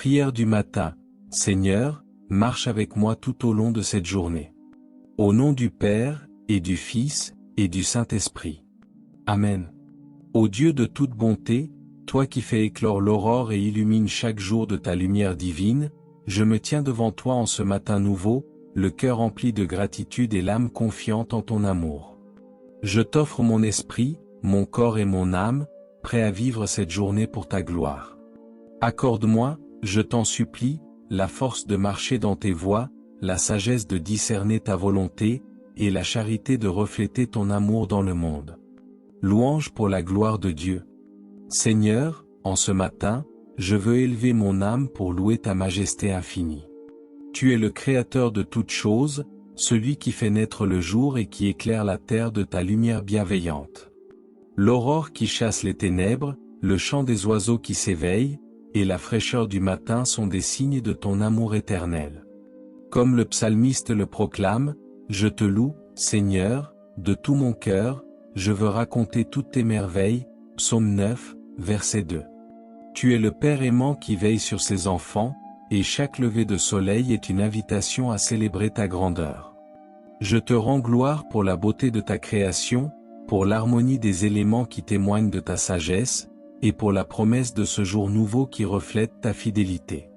Prière du matin. Seigneur, marche avec moi tout au long de cette journée. Au nom du Père, et du Fils, et du Saint-Esprit. Amen. Ô Dieu de toute bonté, toi qui fais éclore l'aurore et illumines chaque jour de ta lumière divine, je me tiens devant toi en ce matin nouveau, le cœur rempli de gratitude et l'âme confiante en ton amour. Je t'offre mon esprit, mon corps et mon âme, prêt à vivre cette journée pour ta gloire. Accorde-moi, je t'en supplie, la force de marcher dans tes voies, la sagesse de discerner ta volonté, et la charité de refléter ton amour dans le monde. Louange pour la gloire de Dieu. Seigneur, en ce matin, je veux élever mon âme pour louer ta majesté infinie. Tu es le Créateur de toutes choses, celui qui fait naître le jour et qui éclaire la terre de ta lumière bienveillante. L'aurore qui chasse les ténèbres, le chant des oiseaux qui s'éveillent, et la fraîcheur du matin sont des signes de ton amour éternel. Comme le psalmiste le proclame, je te loue, Seigneur, de tout mon cœur, je veux raconter toutes tes merveilles. Psaume 9, verset 2. Tu es le Père aimant qui veille sur ses enfants, et chaque lever de soleil est une invitation à célébrer ta grandeur. Je te rends gloire pour la beauté de ta création, pour l'harmonie des éléments qui témoignent de ta sagesse, et pour la promesse de ce jour nouveau qui reflète ta fidélité.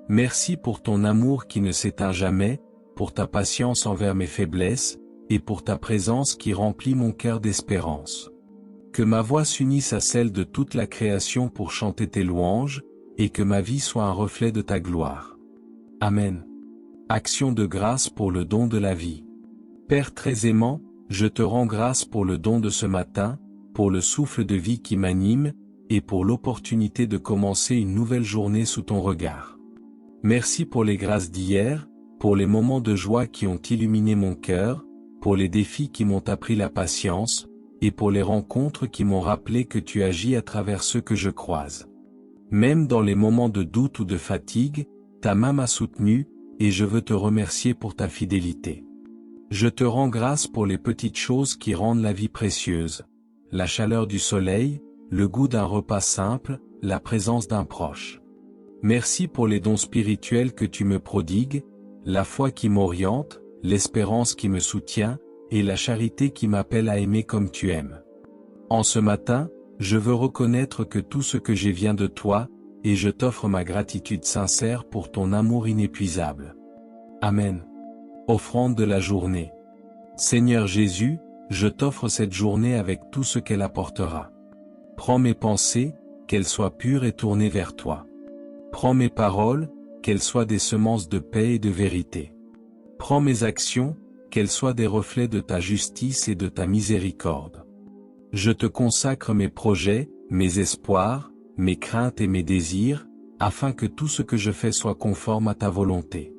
Merci pour ton amour qui ne s'éteint jamais, pour ta patience envers mes faiblesses, et pour ta présence qui remplit mon cœur d'espérance. Que ma voix s'unisse à celle de toute la création pour chanter tes louanges, et que ma vie soit un reflet de ta gloire. Amen. Action de grâce pour le don de la vie. Père très aimant, je te rends grâce pour le don de ce matin, pour le souffle de vie qui m'anime, et pour l'opportunité de commencer une nouvelle journée sous ton regard. Merci pour les grâces d'hier, pour les moments de joie qui ont illuminé mon cœur, pour les défis qui m'ont appris la patience, et pour les rencontres qui m'ont rappelé que tu agis à travers ceux que je croise. Même dans les moments de doute ou de fatigue, ta main m'a soutenu, et je veux te remercier pour ta fidélité. Je te rends grâce pour les petites choses qui rendent la vie précieuse, la chaleur du soleil, le goût d'un repas simple, la présence d'un proche. Merci pour les dons spirituels que tu me prodigues, la foi qui m'oriente, l'espérance qui me soutient, et la charité qui m'appelle à aimer comme tu aimes. En ce matin, je veux reconnaître que tout ce que j'ai vient de toi, et je t'offre ma gratitude sincère pour ton amour inépuisable. Amen. Offrande de la journée. Seigneur Jésus, je t'offre cette journée avec tout ce qu'elle apportera. Prends mes pensées, qu'elles soient pures et tournées vers toi. Prends mes paroles, qu'elles soient des semences de paix et de vérité. Prends mes actions, qu'elles soient des reflets de ta justice et de ta miséricorde. Je te consacre mes projets, mes espoirs, mes craintes et mes désirs, afin que tout ce que je fais soit conforme à ta volonté.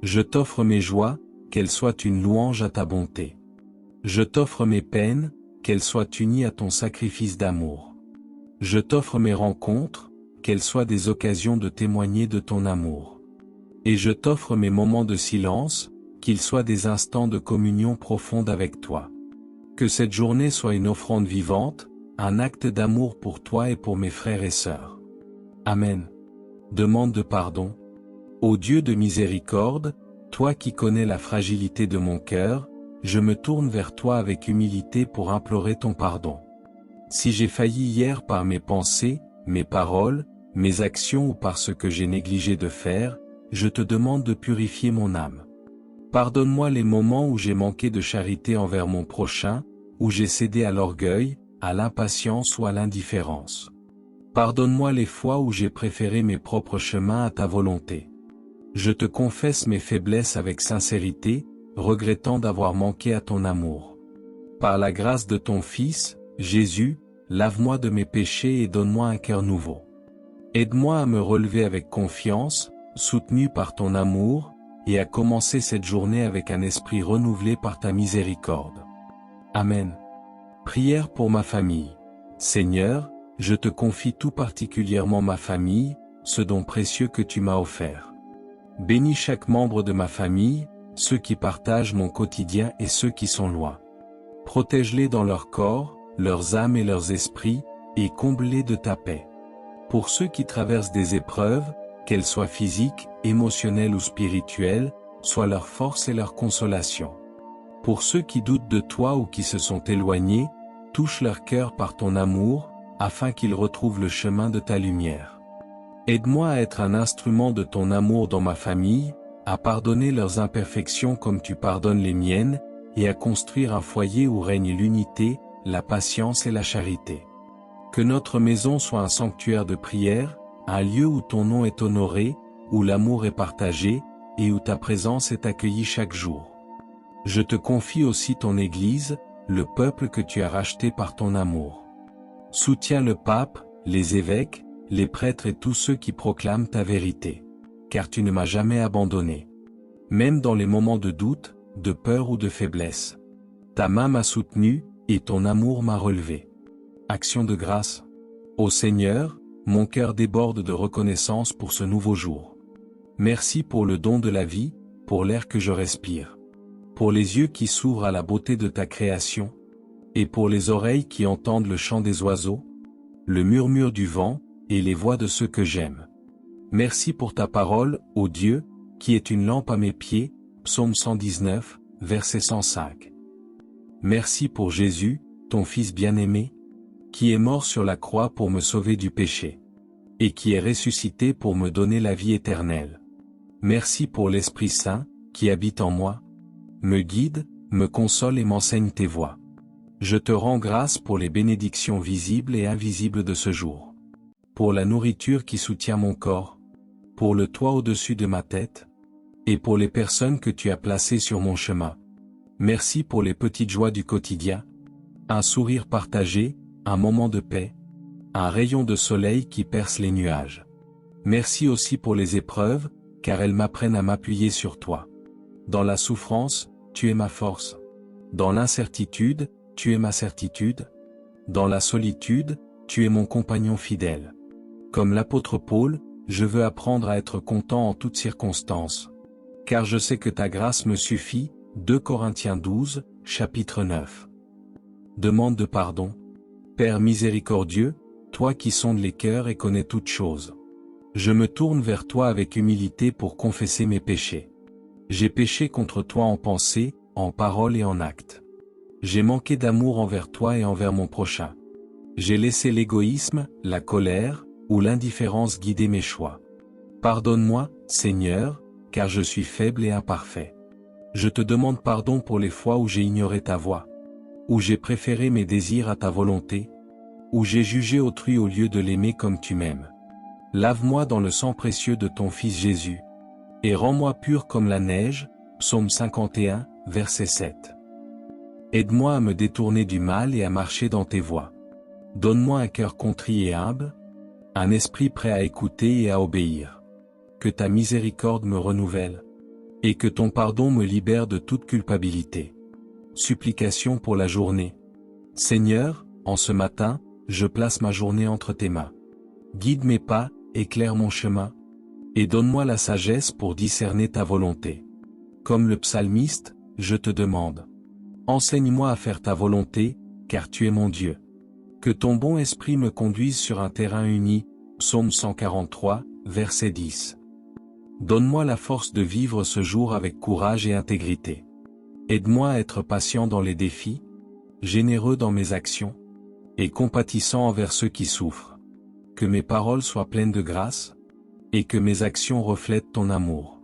Je t'offre mes joies, qu'elles soient une louange à ta bonté. Je t'offre mes peines, qu'elles soient unies à ton sacrifice d'amour. Je t'offre mes rencontres, qu'elles soient des occasions de témoigner de ton amour. Et je t'offre mes moments de silence, qu'ils soient des instants de communion profonde avec toi. Que cette journée soit une offrande vivante, un acte d'amour pour toi et pour mes frères et sœurs. Amen. Demande de pardon. Ô Dieu de miséricorde, toi qui connais la fragilité de mon cœur, je me tourne vers toi avec humilité pour implorer ton pardon. Si j'ai failli hier par mes pensées, mes paroles, mes actions ou par ce que j'ai négligé de faire, je te demande de purifier mon âme. Pardonne-moi les moments où j'ai manqué de charité envers mon prochain, où j'ai cédé à l'orgueil, à l'impatience ou à l'indifférence. Pardonne-moi les fois où j'ai préféré mes propres chemins à ta volonté. Je te confesse mes faiblesses avec sincérité, regrettant d'avoir manqué à ton amour. Par la grâce de ton Fils, Jésus, lave-moi de mes péchés et donne-moi un cœur nouveau. Aide-moi à me relever avec confiance, soutenu par ton amour, et à commencer cette journée avec un esprit renouvelé par ta miséricorde. Amen. Prière pour ma famille. Seigneur, je te confie tout particulièrement ma famille, ce don précieux que tu m'as offert. Bénis chaque membre de ma famille, ceux qui partagent mon quotidien et ceux qui sont loin. Protège-les dans leur corps, leurs âmes et leurs esprits, et comble-les de ta paix. Pour ceux qui traversent des épreuves, qu'elles soient physiques, émotionnelles ou spirituelles, soient leur force et leur consolation. Pour ceux qui doutent de toi ou qui se sont éloignés, touche leur cœur par ton amour, afin qu'ils retrouvent le chemin de ta lumière. Aide-moi à être un instrument de ton amour dans ma famille, à pardonner leurs imperfections comme tu pardonnes les miennes, et à construire un foyer où règne l'unité, la patience et la charité. Que notre maison soit un sanctuaire de prière, un lieu où ton nom est honoré, où l'amour est partagé, et où ta présence est accueillie chaque jour. Je te confie aussi ton Église, le peuple que tu as racheté par ton amour. Soutiens le pape, les évêques, les prêtres et tous ceux qui proclament ta vérité. Car tu ne m'as jamais abandonné. Même dans les moments de doute, de peur ou de faiblesse. Ta main m'a soutenu, et ton amour m'a relevé. Action de grâce. Ô Seigneur, mon cœur déborde de reconnaissance pour ce nouveau jour. Merci pour le don de la vie, pour l'air que je respire. Pour les yeux qui s'ouvrent à la beauté de ta création, et pour les oreilles qui entendent le chant des oiseaux, le murmure du vent, et les voix de ceux que j'aime. Merci pour ta parole, ô Dieu, qui est une lampe à mes pieds, Psaume 119, verset 105. Merci pour Jésus, ton Fils bien-aimé, qui est mort sur la croix pour me sauver du péché, et qui est ressuscité pour me donner la vie éternelle. Merci pour l'Esprit Saint, qui habite en moi, me guide, me console et m'enseigne tes voies. Je te rends grâce pour les bénédictions visibles et invisibles de ce jour. Pour la nourriture qui soutient mon corps, pour le toit au-dessus de ma tête, et pour les personnes que tu as placées sur mon chemin. Merci pour les petites joies du quotidien, un sourire partagé, un moment de paix, un rayon de soleil qui perce les nuages. Merci aussi pour les épreuves, car elles m'apprennent à m'appuyer sur toi. Dans la souffrance, tu es ma force. Dans l'incertitude, tu es ma certitude. Dans la solitude, tu es mon compagnon fidèle. Comme l'apôtre Paul, je veux apprendre à être content en toutes circonstances. Car je sais que ta grâce me suffit, 2 Corinthiens 12, chapitre 9. Demande de pardon. Père miséricordieux, toi qui sondes les cœurs et connais toutes choses. Je me tourne vers toi avec humilité pour confesser mes péchés. J'ai péché contre toi en pensée, en parole et en acte. J'ai manqué d'amour envers toi et envers mon prochain. J'ai laissé l'égoïsme, la colère, ou l'indifférence guider mes choix. Pardonne-moi, Seigneur, car je suis faible et imparfait. Je te demande pardon pour les fois où j'ai ignoré ta voix, où j'ai préféré mes désirs à ta volonté, où j'ai jugé autrui au lieu de l'aimer comme tu m'aimes. Lave-moi dans le sang précieux de ton Fils Jésus, et rends-moi pur comme la neige, Psaume 51, verset 7. Aide-moi à me détourner du mal et à marcher dans tes voies. Donne-moi un cœur contrit et humble, un esprit prêt à écouter et à obéir. Que ta miséricorde me renouvelle, et que ton pardon me libère de toute culpabilité. Supplication pour la journée. Seigneur, en ce matin, je place ma journée entre tes mains. Guide mes pas, éclaire mon chemin, et donne-moi la sagesse pour discerner ta volonté. Comme le psalmiste, je te demande. Enseigne-moi à faire ta volonté, car tu es mon Dieu. Que ton bon esprit me conduise sur un terrain uni, Psaume 143, verset 10. Donne-moi la force de vivre ce jour avec courage et intégrité. Aide-moi à être patient dans les défis, généreux dans mes actions, et compatissant envers ceux qui souffrent. Que mes paroles soient pleines de grâce, et que mes actions reflètent ton amour.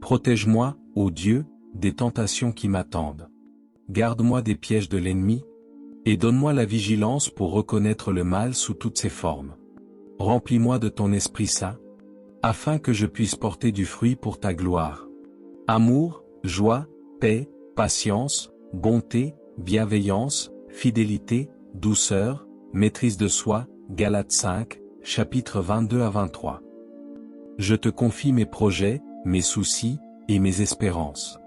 Protège-moi, ô Dieu, des tentations qui m'attendent. Garde-moi des pièges de l'ennemi, et donne-moi la vigilance pour reconnaître le mal sous toutes ses formes. Remplis-moi de ton Esprit Saint, afin que je puisse porter du fruit pour ta gloire. Amour, joie, paix, patience, bonté, bienveillance, fidélité, douceur, maîtrise de soi, Galates 5, chapitres 22 à 23. Je te confie mes projets, mes soucis, et mes espérances.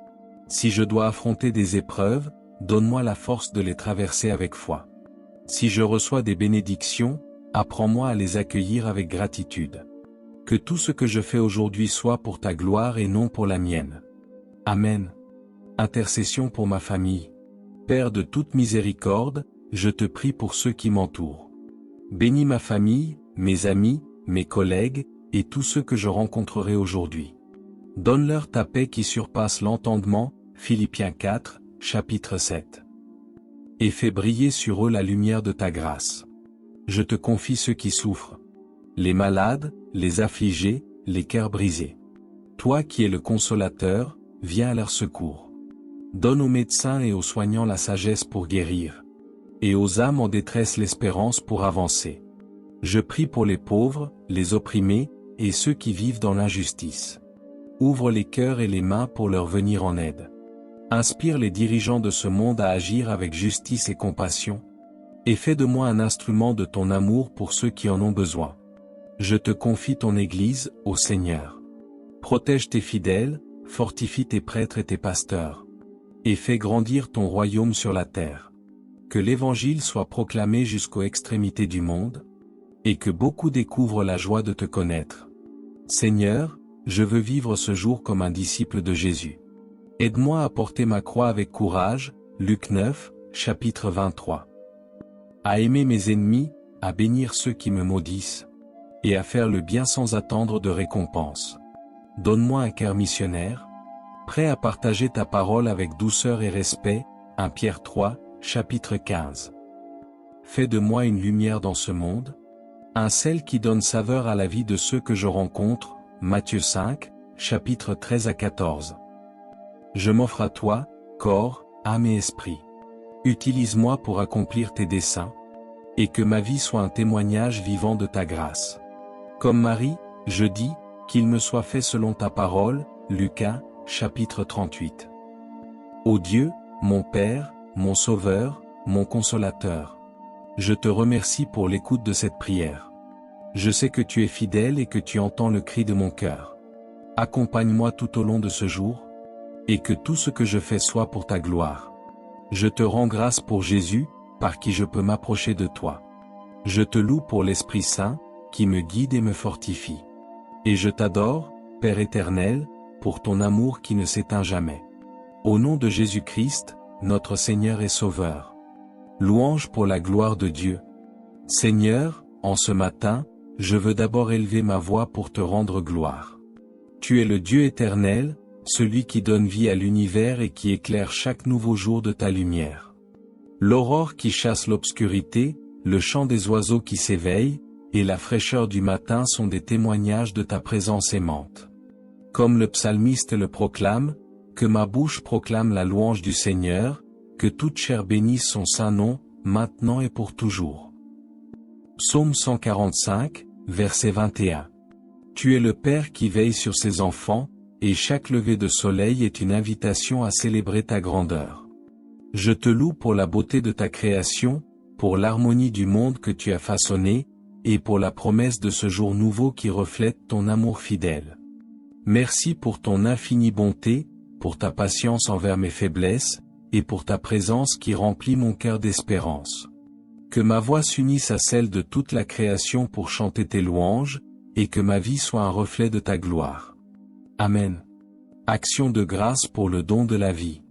Si je dois affronter des épreuves, donne-moi la force de les traverser avec foi. Si je reçois des bénédictions, apprends-moi à les accueillir avec gratitude. Que tout ce que je fais aujourd'hui soit pour ta gloire et non pour la mienne. Amen. Intercession pour ma famille. Père de toute miséricorde, je te prie pour ceux qui m'entourent. Bénis ma famille, mes amis, mes collègues, et tous ceux que je rencontrerai aujourd'hui. Donne-leur ta paix qui surpasse l'entendement, Philippiens 4, chapitre 7. Et fais briller sur eux la lumière de ta grâce. Je te confie ceux qui souffrent. Les malades, les affligés, les cœurs brisés. Toi qui es le consolateur, viens à leur secours. Donne aux médecins et aux soignants la sagesse pour guérir. Et aux âmes en détresse l'espérance pour avancer. Je prie pour les pauvres, les opprimés, et ceux qui vivent dans l'injustice. Ouvre les cœurs et les mains pour leur venir en aide. Inspire les dirigeants de ce monde à agir avec justice et compassion. Et fais de moi un instrument de ton amour pour ceux qui en ont besoin. Je te confie ton Église, ô Seigneur. Protège tes fidèles, fortifie tes prêtres et tes pasteurs. Et fais grandir ton royaume sur la terre. Que l'Évangile soit proclamé jusqu'aux extrémités du monde, et que beaucoup découvrent la joie de te connaître. Seigneur, je veux vivre ce jour comme un disciple de Jésus. Aide-moi à porter ma croix avec courage, Luc 9, chapitre 23. À aimer mes ennemis, à bénir ceux qui me maudissent, et à faire le bien sans attendre de récompense. Donne-moi un cœur missionnaire, prêt à partager ta parole avec douceur et respect, 1 Pierre 3, chapitre 15. Fais de moi une lumière dans ce monde, un sel qui donne saveur à la vie de ceux que je rencontre, Matthieu 5, chapitre 13 à 14. Je m'offre à toi, corps, âme et esprit. Utilise-moi pour accomplir tes desseins, et que ma vie soit un témoignage vivant de ta grâce. Comme Marie, je dis, qu'il me soit fait selon ta parole, Lucas, chapitre 38. Ô Dieu, mon Père, mon Sauveur, mon Consolateur, je te remercie pour l'écoute de cette prière. Je sais que tu es fidèle et que tu entends le cri de mon cœur. Accompagne-moi tout au long de ce jour, et que tout ce que je fais soit pour ta gloire. Je te rends grâce pour Jésus, par qui je peux m'approcher de toi. Je te loue pour l'Esprit Saint, qui me guide et me fortifie. Et je t'adore, Père éternel, pour ton amour qui ne s'éteint jamais. Au nom de Jésus-Christ, notre Seigneur et Sauveur. Louange pour la gloire de Dieu. Seigneur, en ce matin, je veux d'abord élever ma voix pour te rendre gloire. Tu es le Dieu éternel, celui qui donne vie à l'univers et qui éclaire chaque nouveau jour de ta lumière. L'aurore qui chasse l'obscurité, le chant des oiseaux qui s'éveillent, et la fraîcheur du matin sont des témoignages de ta présence aimante. Comme le psalmiste le proclame, que ma bouche proclame la louange du Seigneur, que toute chair bénisse son saint nom, maintenant et pour toujours. Psaume 145, verset 21. Tu es le Père qui veille sur ses enfants, et chaque lever de soleil est une invitation à célébrer ta grandeur. Je te loue pour la beauté de ta création, pour l'harmonie du monde que tu as façonné, et pour la promesse de ce jour nouveau qui reflète ton amour fidèle. Merci pour ton infinie bonté, pour ta patience envers mes faiblesses, et pour ta présence qui remplit mon cœur d'espérance. Que ma voix s'unisse à celle de toute la création pour chanter tes louanges, et que ma vie soit un reflet de ta gloire. Amen. Action de grâce pour le don de la vie.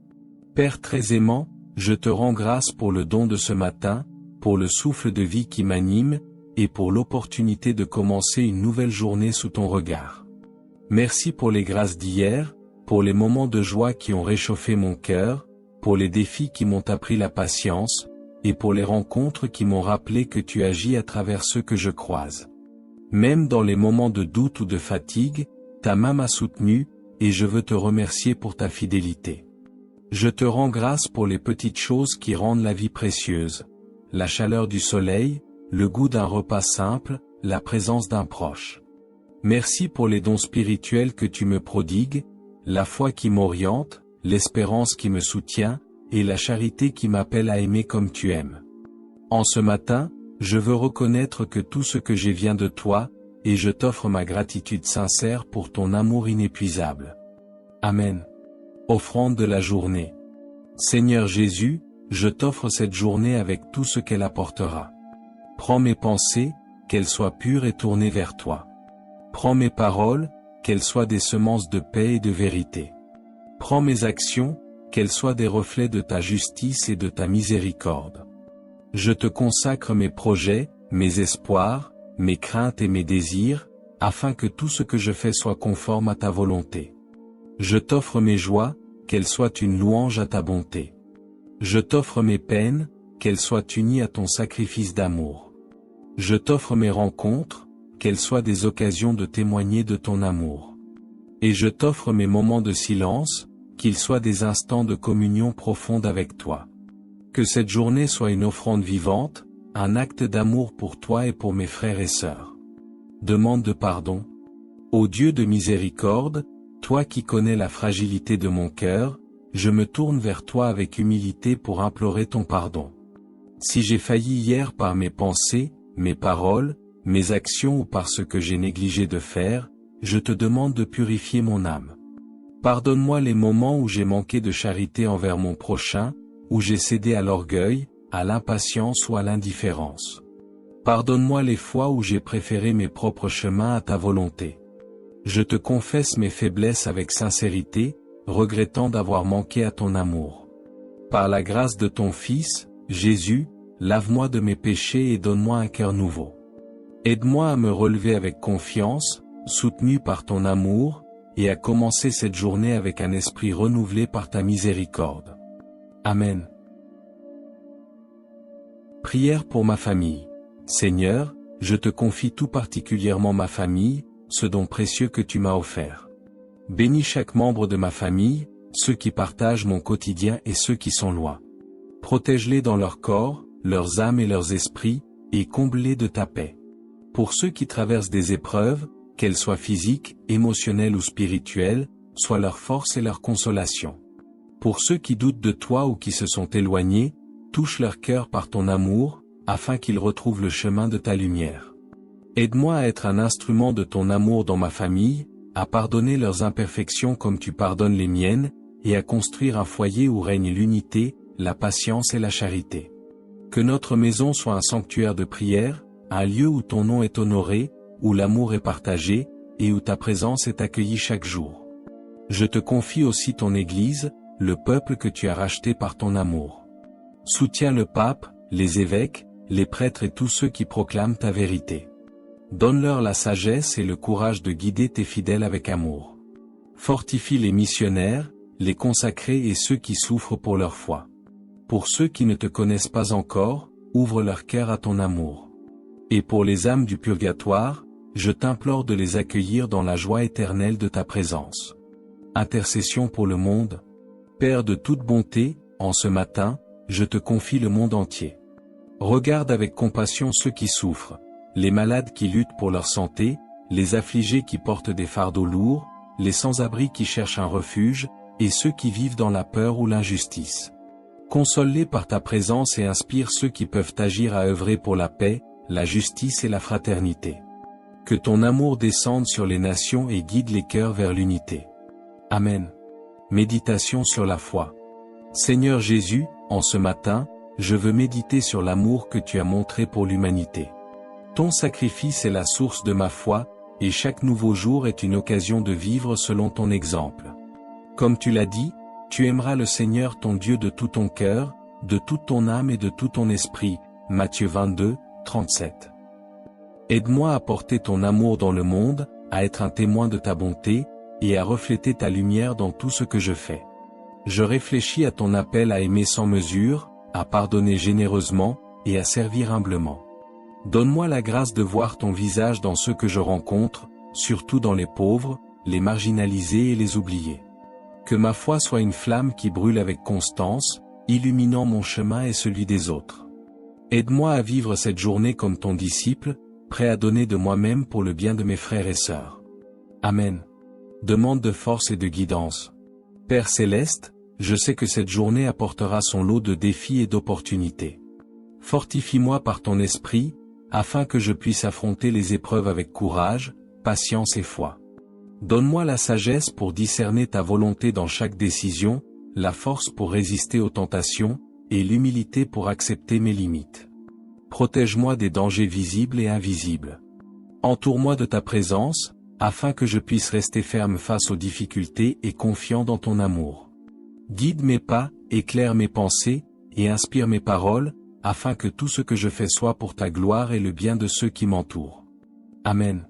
Père très aimant, je te rends grâce pour le don de ce matin, pour le souffle de vie qui m'anime, et pour l'opportunité de commencer une nouvelle journée sous ton regard. Merci pour les grâces d'hier, pour les moments de joie qui ont réchauffé mon cœur, pour les défis qui m'ont appris la patience, et pour les rencontres qui m'ont rappelé que tu agis à travers ceux que je croise. Même dans les moments de doute ou de fatigue, ta main m'a soutenu, et je veux te remercier pour ta fidélité. Je te rends grâce pour les petites choses qui rendent la vie précieuse, la chaleur du soleil, le goût d'un repas simple, la présence d'un proche. Merci pour les dons spirituels que tu me prodigues, la foi qui m'oriente, l'espérance qui me soutient, et la charité qui m'appelle à aimer comme tu aimes. En ce matin, je veux reconnaître que tout ce que j'ai vient de toi, et je t'offre ma gratitude sincère pour ton amour inépuisable. Amen. Offrande de la journée. Seigneur Jésus, je t'offre cette journée avec tout ce qu'elle apportera. Prends mes pensées, qu'elles soient pures et tournées vers toi. Prends mes paroles, qu'elles soient des semences de paix et de vérité. Prends mes actions, qu'elles soient des reflets de ta justice et de ta miséricorde. Je te consacre mes projets, mes espoirs, mes craintes et mes désirs, afin que tout ce que je fais soit conforme à ta volonté. Je t'offre mes joies, qu'elles soient une louange à ta bonté. Je t'offre mes peines, qu'elles soient unies à ton sacrifice d'amour. Je t'offre mes rencontres, qu'elles soient des occasions de témoigner de ton amour. Et je t'offre mes moments de silence, qu'ils soient des instants de communion profonde avec toi. Que cette journée soit une offrande vivante, un acte d'amour pour toi et pour mes frères et sœurs. Demande de pardon. Ô Dieu de miséricorde, toi qui connais la fragilité de mon cœur, je me tourne vers toi avec humilité pour implorer ton pardon. Si j'ai failli hier par mes pensées, mes paroles, mes actions ou par ce que j'ai négligé de faire, je te demande de purifier mon âme. Pardonne-moi les moments où j'ai manqué de charité envers mon prochain, où j'ai cédé à l'orgueil, à l'impatience ou à l'indifférence. Pardonne-moi les fois où j'ai préféré mes propres chemins à ta volonté. Je te confesse mes faiblesses avec sincérité, regrettant d'avoir manqué à ton amour. Par la grâce de ton Fils, Jésus, lave-moi de mes péchés et donne-moi un cœur nouveau. Aide-moi à me relever avec confiance, soutenu par ton amour, et à commencer cette journée avec un esprit renouvelé par ta miséricorde. Amen. Prière pour ma famille. Seigneur, je te confie tout particulièrement ma famille, ce don précieux que tu m'as offert. Bénis chaque membre de ma famille, ceux qui partagent mon quotidien et ceux qui sont loin. Protège-les dans leur corps, leurs âmes et leurs esprits, et comble-les de ta paix. Pour ceux qui traversent des épreuves, qu'elles soient physiques, émotionnelles ou spirituelles, sois leur force et leur consolation. Pour ceux qui doutent de toi ou qui se sont éloignés, touche leur cœur par ton amour, afin qu'ils retrouvent le chemin de ta lumière. Aide-moi à être un instrument de ton amour dans ma famille, à pardonner leurs imperfections comme tu pardonnes les miennes, et à construire un foyer où règne l'unité, la patience et la charité. Que notre maison soit un sanctuaire de prière, un lieu où ton nom est honoré, où l'amour est partagé, et où ta présence est accueillie chaque jour. Je te confie aussi ton Église, le peuple que tu as racheté par ton amour. Soutiens le pape, les évêques, les prêtres et tous ceux qui proclament ta vérité. Donne-leur la sagesse et le courage de guider tes fidèles avec amour. Fortifie les missionnaires, les consacrés et ceux qui souffrent pour leur foi. Pour ceux qui ne te connaissent pas encore, ouvre leur cœur à ton amour. Et pour les âmes du purgatoire, je t'implore de les accueillir dans la joie éternelle de ta présence. Intercession pour le monde. Père de toute bonté, en ce matin, je te confie le monde entier. Regarde avec compassion ceux qui souffrent, les malades qui luttent pour leur santé, les affligés qui portent des fardeaux lourds, les sans-abri qui cherchent un refuge, et ceux qui vivent dans la peur ou l'injustice. Console-les par ta présence et inspire ceux qui peuvent agir à œuvrer pour la paix, la justice et la fraternité. Que ton amour descende sur les nations et guide les cœurs vers l'unité. Amen. Méditation sur la foi. Seigneur Jésus, en ce matin, je veux méditer sur l'amour que tu as montré pour l'humanité. Ton sacrifice est la source de ma foi, et chaque nouveau jour est une occasion de vivre selon ton exemple. Comme tu l'as dit, tu aimeras le Seigneur ton Dieu de tout ton cœur, de toute ton âme et de tout ton esprit. Matthieu 22, 37. Aide-moi à porter ton amour dans le monde, à être un témoin de ta bonté, et à refléter ta lumière dans tout ce que je fais. Je réfléchis à ton appel à aimer sans mesure, à pardonner généreusement, et à servir humblement. Donne-moi la grâce de voir ton visage dans ceux que je rencontre, surtout dans les pauvres, les marginalisés et les oubliés. Que ma foi soit une flamme qui brûle avec constance, illuminant mon chemin et celui des autres. Aide-moi à vivre cette journée comme ton disciple, prêt à donner de moi-même pour le bien de mes frères et sœurs. Amen. Demande de force et de guidance. Père céleste, je sais que cette journée apportera son lot de défis et d'opportunités. Fortifie-moi par ton esprit, afin que je puisse affronter les épreuves avec courage, patience et foi. Donne-moi la sagesse pour discerner ta volonté dans chaque décision, la force pour résister aux tentations, et l'humilité pour accepter mes limites. Protège-moi des dangers visibles et invisibles. Entoure-moi de ta présence, afin que je puisse rester ferme face aux difficultés et confiant dans ton amour. Guide mes pas, éclaire mes pensées, et inspire mes paroles, afin que tout ce que je fais soit pour ta gloire et le bien de ceux qui m'entourent. Amen.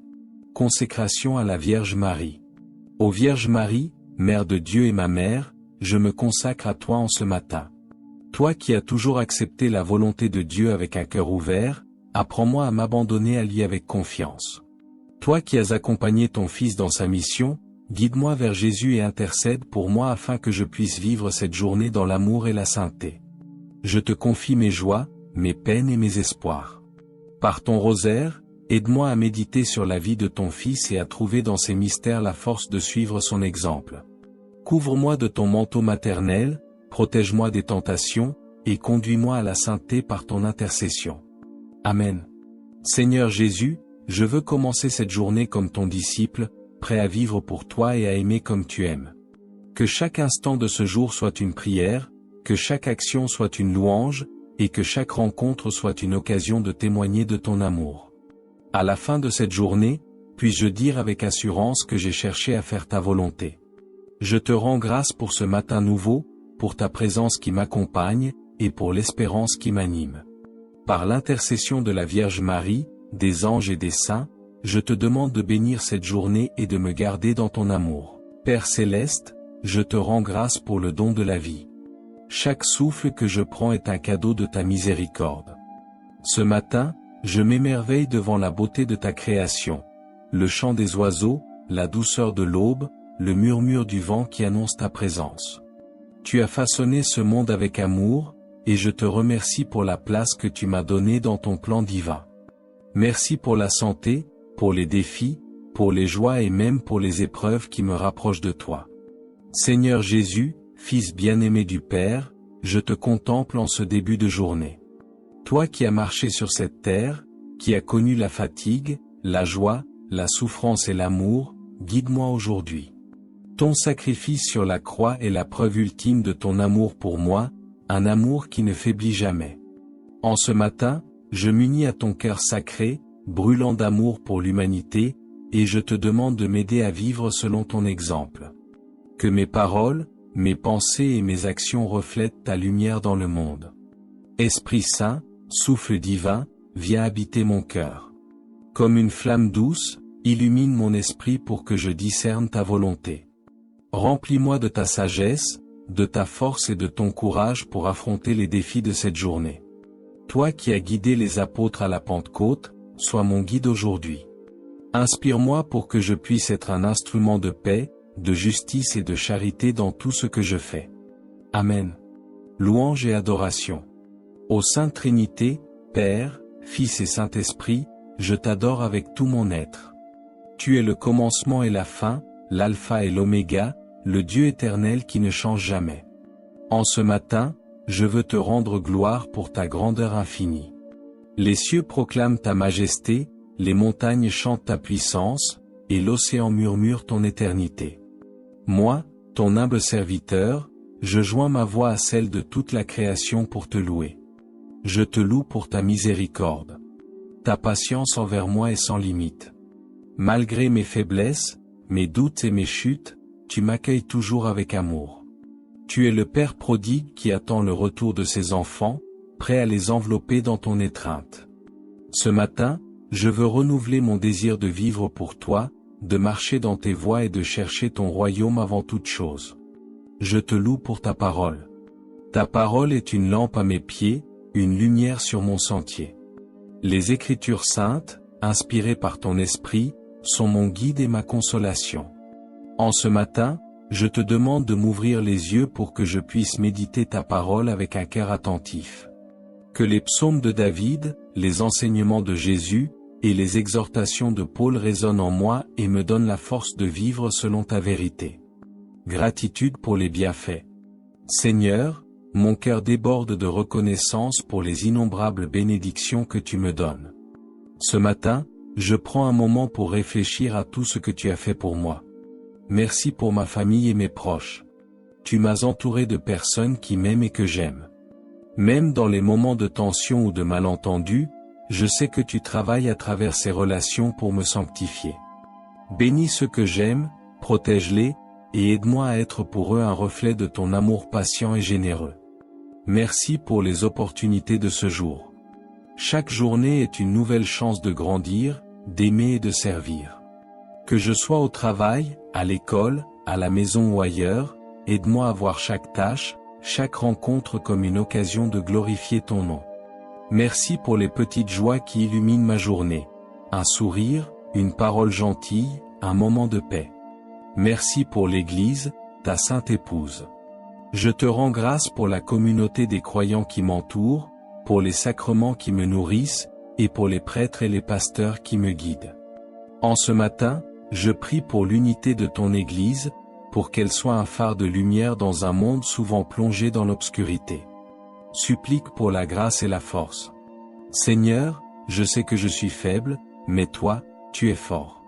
consécration à la Vierge Marie. Ô Vierge Marie, Mère de Dieu et ma mère, je me consacre à toi en ce matin. Toi qui as toujours accepté la volonté de Dieu avec un cœur ouvert, apprends-moi à m'abandonner à lui avec confiance. Toi qui as accompagné ton Fils dans sa mission, guide-moi vers Jésus et intercède pour moi afin que je puisse vivre cette journée dans l'amour et la sainteté. Je te confie mes joies, mes peines et mes espoirs. Par ton rosaire, aide-moi à méditer sur la vie de ton Fils et à trouver dans ses mystères la force de suivre son exemple. Couvre-moi de ton manteau maternel, protège-moi des tentations, et conduis-moi à la sainteté par ton intercession. Amen. Seigneur Jésus, je veux commencer cette journée comme ton disciple, prêt à vivre pour toi et à aimer comme tu aimes. Que chaque instant de ce jour soit une prière, que chaque action soit une louange, et que chaque rencontre soit une occasion de témoigner de ton amour. À la fin de cette journée, puis-je dire avec assurance que j'ai cherché à faire ta volonté. Je te rends grâce pour ce matin nouveau, pour ta présence qui m'accompagne, et pour l'espérance qui m'anime. Par l'intercession de la Vierge Marie, des anges et des saints, je te demande de bénir cette journée et de me garder dans ton amour. Père céleste, je te rends grâce pour le don de la vie. Chaque souffle que je prends est un cadeau de ta miséricorde. Ce matin, je m'émerveille devant la beauté de ta création. Le chant des oiseaux, la douceur de l'aube, le murmure du vent qui annonce ta présence. Tu as façonné ce monde avec amour, et je te remercie pour la place que tu m'as donnée dans ton plan divin. Merci pour la santé, pour les défis, pour les joies et même pour les épreuves qui me rapprochent de toi. Seigneur Jésus, Fils bien-aimé du Père, je te contemple en ce début de journée. Toi qui as marché sur cette terre, qui as connu la fatigue, la joie, la souffrance et l'amour, guide-moi aujourd'hui. Ton sacrifice sur la croix est la preuve ultime de ton amour pour moi, un amour qui ne faiblit jamais. En ce matin, je m'unis à ton cœur sacré, brûlant d'amour pour l'humanité, et je te demande de m'aider à vivre selon ton exemple. Que mes paroles, mes pensées et mes actions reflètent ta lumière dans le monde. Esprit Saint, souffle divin, viens habiter mon cœur. Comme une flamme douce, illumine mon esprit pour que je discerne ta volonté. Remplis-moi de ta sagesse, de ta force et de ton courage pour affronter les défis de cette journée. Toi qui as guidé les apôtres à la Pentecôte, sois mon guide aujourd'hui. Inspire-moi pour que je puisse être un instrument de paix, de justice et de charité dans tout ce que je fais. Amen. Louange et adoration. Ô Sainte Trinité, Père, Fils et Saint-Esprit, je t'adore avec tout mon être. Tu es le commencement et la fin, l'alpha et l'oméga, le Dieu éternel qui ne change jamais. En ce matin, je veux te rendre gloire pour ta grandeur infinie. Les cieux proclament ta majesté, les montagnes chantent ta puissance, et l'océan murmure ton éternité. Moi, ton humble serviteur, je joins ma voix à celle de toute la création pour te louer. Je te loue pour ta miséricorde. Ta patience envers moi est sans limite. Malgré mes faiblesses, mes doutes et mes chutes, tu m'accueilles toujours avec amour. Tu es le Père prodigue qui attend le retour de ses enfants, prêt à les envelopper dans ton étreinte. Ce matin, je veux renouveler mon désir de vivre pour toi, de marcher dans tes voies et de chercher ton royaume avant toute chose. Je te loue pour ta parole. Ta parole est une lampe à mes pieds, une lumière sur mon sentier. Les Écritures saintes, inspirées par ton esprit, sont mon guide et ma consolation. En ce matin, je te demande de m'ouvrir les yeux pour que je puisse méditer ta parole avec un cœur attentif. Que les psaumes de David, les enseignements de Jésus, et les exhortations de Paul résonnent en moi et me donnent la force de vivre selon ta vérité. Gratitude pour les bienfaits. Seigneur, mon cœur déborde de reconnaissance pour les innombrables bénédictions que tu me donnes. Ce matin, je prends un moment pour réfléchir à tout ce que tu as fait pour moi. Merci pour ma famille et mes proches. Tu m'as entouré de personnes qui m'aiment et que j'aime. Même dans les moments de tension ou de malentendu, je sais que tu travailles à travers ces relations pour me sanctifier. Bénis ceux que j'aime, protège-les, et aide-moi à être pour eux un reflet de ton amour patient et généreux. Merci pour les opportunités de ce jour. Chaque journée est une nouvelle chance de grandir, d'aimer et de servir. Que je sois au travail, à l'école, à la maison ou ailleurs, aide-moi à voir chaque tâche, chaque rencontre comme une occasion de glorifier ton nom. Merci pour les petites joies qui illuminent ma journée. Un sourire, une parole gentille, un moment de paix. Merci pour l'Église, ta sainte épouse. Je te rends grâce pour la communauté des croyants qui m'entourent, pour les sacrements qui me nourrissent, et pour les prêtres et les pasteurs qui me guident. En ce matin, je prie pour l'unité de ton Église, pour qu'elle soit un phare de lumière dans un monde souvent plongé dans l'obscurité. Supplique pour la grâce et la force. Seigneur, je sais que je suis faible, mais toi, tu es fort.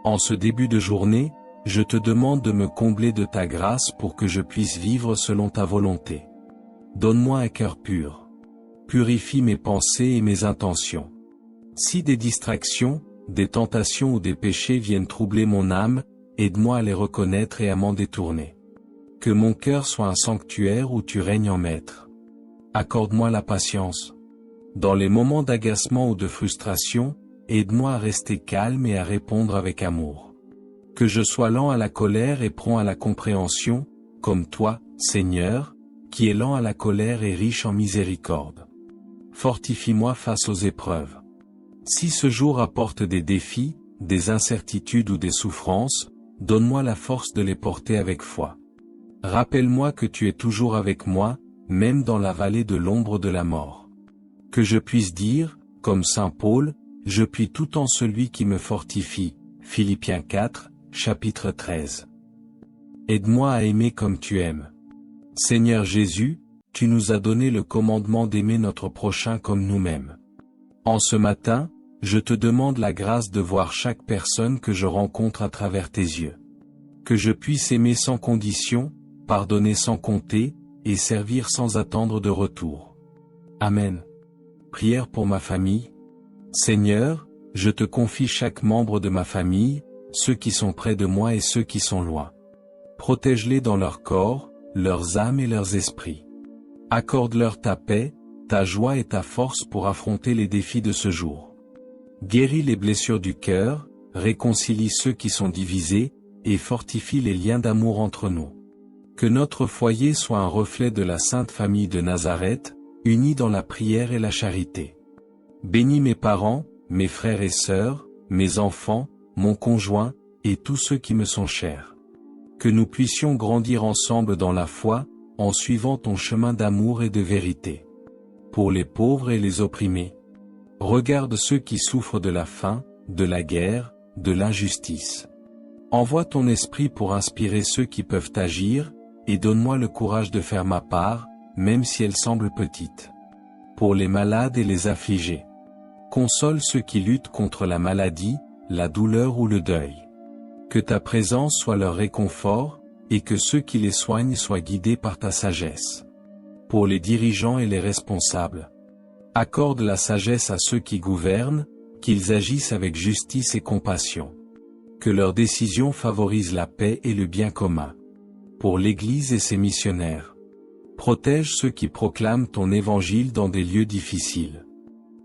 En ce début de journée, je te demande de me combler de ta grâce pour que je puisse vivre selon ta volonté. Donne-moi un cœur pur. Purifie mes pensées et mes intentions. Si des distractions, des tentations ou des péchés viennent troubler mon âme, aide-moi à les reconnaître et à m'en détourner. Que mon cœur soit un sanctuaire où tu règnes en maître. Accorde-moi la patience. Dans les moments d'agacement ou de frustration, aide-moi à rester calme et à répondre avec amour. Que je sois lent à la colère et prompt à la compréhension, comme toi, Seigneur, qui est lent à la colère et riche en miséricorde. Fortifie-moi face aux épreuves. Si ce jour apporte des défis, des incertitudes ou des souffrances, donne-moi la force de les porter avec foi. Rappelle-moi que tu es toujours avec moi, même dans la vallée de l'ombre de la mort. Que je puisse dire, comme saint Paul, je puis tout en celui qui me fortifie. Philippiens 4, chapitre 13. Aide-moi à aimer comme tu aimes. Seigneur Jésus, tu nous as donné le commandement d'aimer notre prochain comme nous-mêmes. En ce matin, je te demande la grâce de voir chaque personne que je rencontre à travers tes yeux. Que je puisse aimer sans condition, pardonner sans compter, et servir sans attendre de retour. Amen. Prière pour ma famille. Seigneur, je te confie chaque membre de ma famille, ceux qui sont près de moi et ceux qui sont loin. Protège-les dans leur corps, leurs âmes et leurs esprits. Accorde-leur ta paix, ta joie et ta force pour affronter les défis de ce jour. Guéris les blessures du cœur, réconcilie ceux qui sont divisés, et fortifie les liens d'amour entre nous. Que notre foyer soit un reflet de la Sainte Famille de Nazareth, unie dans la prière et la charité. Bénis mes parents, mes frères et sœurs, mes enfants, mon conjoint, et tous ceux qui me sont chers. Que nous puissions grandir ensemble dans la foi, en suivant ton chemin d'amour et de vérité. Pour les pauvres et les opprimés. Regarde ceux qui souffrent de la faim, de la guerre, de l'injustice. Envoie ton esprit pour inspirer ceux qui peuvent agir, et donne-moi le courage de faire ma part, même si elle semble petite. Pour les malades et les affligés. Console ceux qui luttent contre la maladie, la douleur ou le deuil. Que ta présence soit leur réconfort, et que ceux qui les soignent soient guidés par ta sagesse. Pour les dirigeants et les responsables. Accorde la sagesse à ceux qui gouvernent, qu'ils agissent avec justice et compassion. Que leurs décisions favorisent la paix et le bien commun. Pour l'Église et ses missionnaires. Protège ceux qui proclament ton évangile dans des lieux difficiles.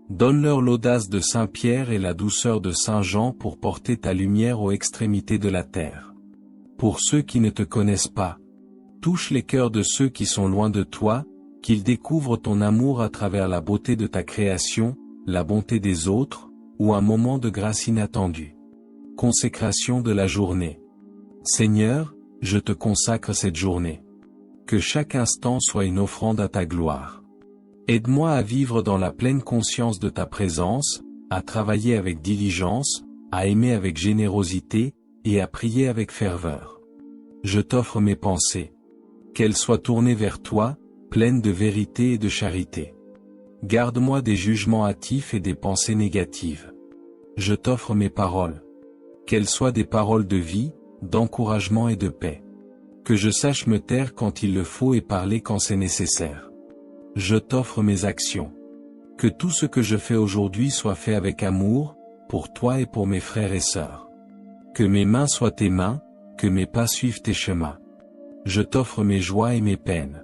Donne-leur l'audace de Saint Pierre et la douceur de Saint Jean pour porter ta lumière aux extrémités de la terre. Pour ceux qui ne te connaissent pas, touche les cœurs de ceux qui sont loin de toi, qu'ils découvrent ton amour à travers la beauté de ta création, la bonté des autres, ou un moment de grâce inattendue. Consécration de la journée. Seigneur, je te consacre cette journée. Que chaque instant soit une offrande à ta gloire. Aide-moi à vivre dans la pleine conscience de ta présence, à travailler avec diligence, à aimer avec générosité, et à prier avec ferveur. Je t'offre mes pensées. Qu'elles soient tournées vers toi, pleines de vérité et de charité. Garde-moi des jugements hâtifs et des pensées négatives. Je t'offre mes paroles. Qu'elles soient des paroles de vie, d'encouragement et de paix. Que je sache me taire quand il le faut et parler quand c'est nécessaire. Je t'offre mes actions. Que tout ce que je fais aujourd'hui soit fait avec amour, pour toi et pour mes frères et sœurs. Que mes mains soient tes mains, que mes pas suivent tes chemins. Je t'offre mes joies et mes peines.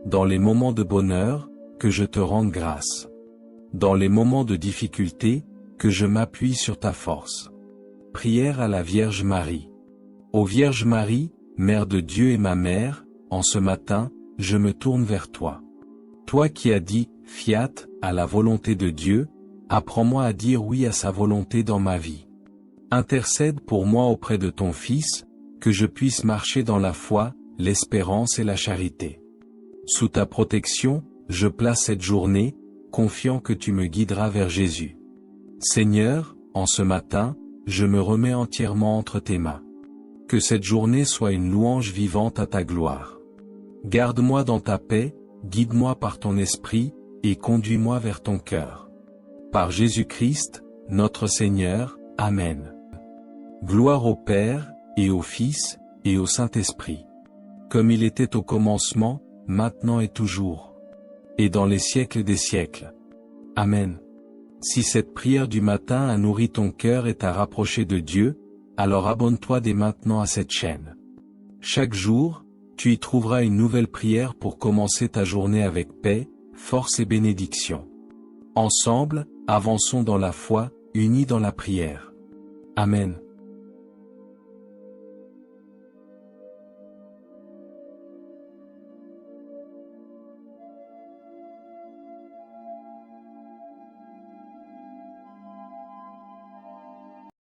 Dans les moments de bonheur, que je te rende grâce. Dans les moments de difficulté, que je m'appuie sur ta force. Prière à la Vierge Marie. Ô Vierge Marie, Mère de Dieu et ma mère, en ce matin, je me tourne vers toi. Toi qui as dit « Fiat » à la volonté de Dieu, apprends-moi à dire oui à sa volonté dans ma vie. Intercède pour moi auprès de ton Fils, que je puisse marcher dans la foi, l'espérance et la charité. Sous ta protection, je place cette journée, confiant que tu me guideras vers Jésus. Seigneur, en ce matin, je me remets entièrement entre tes mains. Que cette journée soit une louange vivante à ta gloire. Garde-moi dans ta paix, guide-moi par ton esprit, et conduis-moi vers ton cœur. Par Jésus-Christ, notre Seigneur, Amen. Gloire au Père, et au Fils, et au Saint-Esprit. Comme il était au commencement, maintenant et toujours. Et dans les siècles des siècles. Amen. Si cette prière du matin a nourri ton cœur et t'a rapproché de Dieu, alors abonne-toi dès maintenant à cette chaîne. Chaque jour, tu y trouveras une nouvelle prière pour commencer ta journée avec paix, force et bénédiction. Ensemble, avançons dans la foi, unis dans la prière. Amen.